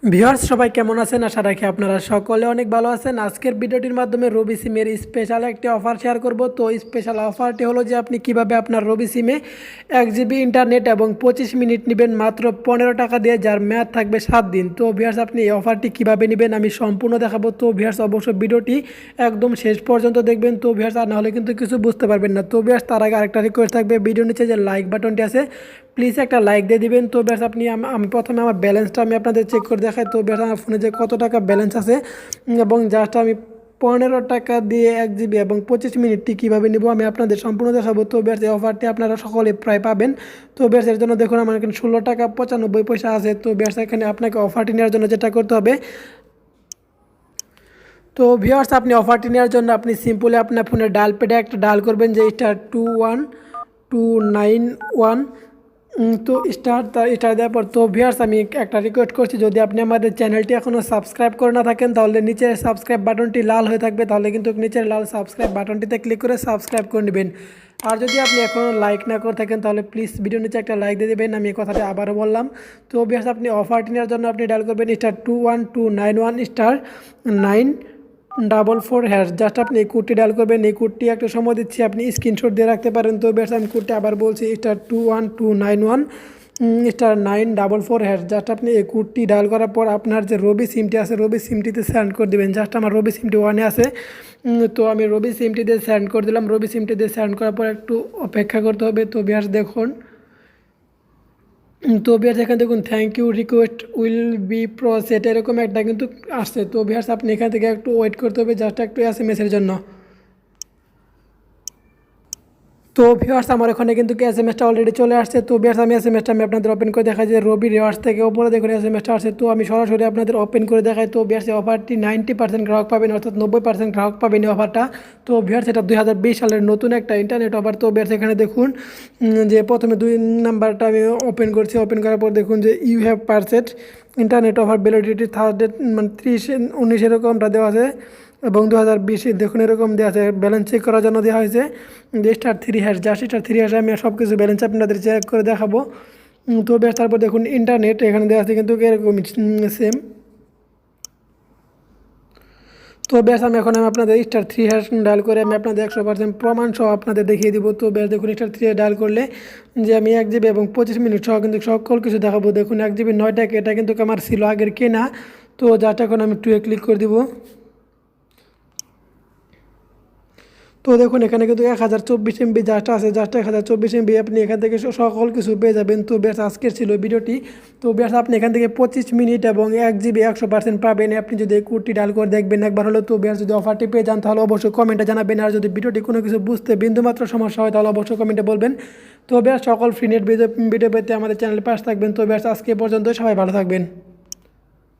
Viewers সবাই কেমন আছেন? আশা রাখি আপনারা সকলে অনেক ভালো আছেন। আজকের ভিডিওটির মাধ্যমে রবি সিমের স্পেশাল একটি অফার শেয়ার করব। তো স্পেশাল অফারটি হলো যে আপনি কিভাবে আপনার রবি সিমে 1 জিবি ইন্টারনেট এবং 25 মিনিট নেবেন মাত্র 15 টাকা দিয়ে, যার মেয়াদ থাকবে 7 দিন। তো ভিউয়ার্স আপনি এই অফারটি কীভাবে নেবেন আমি সম্পূর্ণ দেখাবো। তো ভিউয়ার্স অবশ্যই ভিডিওটি একদম শেষ পর্যন্ত দেখবেন। তো ভিউয়ার্স আর নাহলে কিন্তু কিছু বুঝতে পারবেন না। তো ভিউয়ার্স তার আগে আরেকটা রিকোয়েস্ট থাকবে, ভিডিও নিচে যে লাইক বাটনটি আছে প্লিজ একটা লাইক দিয়ে দিবেন। তো ব্যাস আপনি আমি প্রথমে আমার ব্যালেন্সটা আমি আপনাদের চেক করে দেখাই। তো ব্যাস আমার ফোনে যে কত টাকা ব্যালেন্স আছে এবং জাস্ট আমি 15 টাকা দিয়ে 1 জিবি এবং 25 মিনিটটি কীভাবে নেব আমি আপনাদের সম্পূর্ণ দেখাবো। তো ব্যাস এই অফারটি আপনারা সকলে প্রায় পাবেন। তো ব্যাস এর জন্য দেখুন আমার এখানে 16 টাকা 95 পয়সা আছে। তো ব্যাস এখানে আপনাকে অফারটি নেওয়ার জন্য যেটা করতে হবে, তো ভিউয়ার্স আপনি অফারটি নেওয়ার জন্য আপনি সিম্পলি আপনার ফোনের ডায়াল প্যাডে একটা ডায়াল করবেন যে *21291। তো স্টার দেওয়ার পর তো ভিউয়ার্স আমি একটা রিকোয়েস্ট করছি, যদি আপনি আমাদের চ্যানেলটি এখনও সাবস্ক্রাইব করে না থাকেন তাহলে নিচের সাবস্ক্রাইব বাটনটি লাল হয়ে থাকবে, তাহলে কিন্তু নিচের লাল সাবস্ক্রাইব বাটনটিতে ক্লিক করে সাবস্ক্রাইব করে নেবেন। আর যদি আপনি এখনও লাইক না করে থাকেন তাহলে প্লিজ ভিডিও নিচে একটা লাইক দিয়ে দেবেন। আমি এই কথাটা আবারও বললাম। তো ভিউয়ার্স আপনি অফারটি নেওয়ার জন্য আপনি ডায়াল করবেন *21291*944#। জাস্ট আপনি এই কোডটি ডায়াল করবেন। এই কোডটি একটা সময় দিচ্ছি, আপনি স্ক্রিনশট দিয়ে রাখতে পারেন। তো বেশ আমি কোডটি আবার বলছি *21291*944#। জাস্ট আপনি এই কোডটি ডায়াল করার পর আপনার যে রবি সিমটি আছে রবি সিমটিতে সেন্ড করে দেবেন। জাস্ট আমার রবি সিমটি ওয়ানে আছে, তো আমি রবি সিমটি দিয়ে সেন্ড করে দিলাম। রবি সিমটি দিয়ে সেন্ড করার পর একটু অপেক্ষা করতে হবে। তো বেশ দেখুন, তো বিহার এখানে দেখুন thank you request will be processed এরকম একটা কিন্তু আসছে। তো বিহার আপনি এখান থেকে একটু ওয়েট করতে হবে জাস্ট একটু এসএমএসের জন্য। তো ভিউয়ার্স আমার এখানে কিন্তু এসএমএসটা অলরেডি চলে আসছে। তো ভিউয়ার্স আমি এসএমএসটা আমি আপনাদের ওপেন করে দেখাই যে রবি রিওয়ার্ডস থেকে উপরে দেখুন এসএমএসটা আসছে। তো আমি সরাসরি আপনাদের ওপেন করে দেখাই। তো ভিউয়ার্স এই অফারটি 90% গ্রাহক পাবেন, অর্থাৎ 90% গ্রাহক পাবেন এই অফারটা। তো ভিউয়ার্স এটা 2020 সালের নতুন একটা ইন্টারনেট অফার। তো ভিউয়ার্স এখানে দেখুন যে প্রথমে 2 নাম্বারটা আমি ওপেন করছি। ওপেন করার পর দেখুন যে you have purchased internet offer validity third date মানে 30/19 এরকমটা দেওয়া আছে এবং 2020 দেখুন এরকম দেওয়া আছে। ব্যালেন্স চেক করার জন্য দেওয়া হয়েছে যে *3# জাস্ট *3# আমি সব কিছু ব্যালেন্স আপনাদের চেক করে দেখাবো। তো বেশ তারপর দেখুন ইন্টারনেট এখানে দেওয়া আছে কিন্তু এরকমই সেম। তো বেশ আমি আপনাদের *3# ডায়াল করে আমি আপনাদের 100% প্রমাণ সহ আপনাদের দেখিয়ে দিব। তো বেশ দেখুন *3# ডায়াল করলে যে আমি 1 জিবি এবং 25 মিনিট সহ কিন্তু সকল কিছু দেখাবো। দেখুন 1 জিবি 9 টাকা, এটা কিন্তু আমার ছিল আগের কেনা। তো যাটা এখন আমি 2 ক্লিক করে দিব। তো দেখুন এখানে কিন্তু 1024 MB জাস্ট আছে, জাস্ট 1024 MB আপনি এখান থেকে সকল কিছু পেয়ে যাবেন। তো বেশ আজকের ছিল ভিডিওটি। তো বেশ আপনি এখান থেকে 25 মিনিট এবং 1 জিবি 100% পাবেন আপনি যদি এই কোডটি ডায়াল করে দেখবেন একবার হলো। তো বেশ যদি অফারটি পেয়ে যান তাহলে অবশ্যই কমেন্টে জানাবেন। আর যদি ভিডিওটি কোনো কিছু বুঝতে বিন্দুমাত্র সমস্যা হয় তাহলে অবশ্যই কমেন্টে বলবেন। তো বেশ সকল ফ্রি নেট ভিডিও পেতে আমাদের চ্যানেলের পাশে থাকবেন। তো বেশ আজকে পর্যন্ত সবাই ভালো থাকবেন।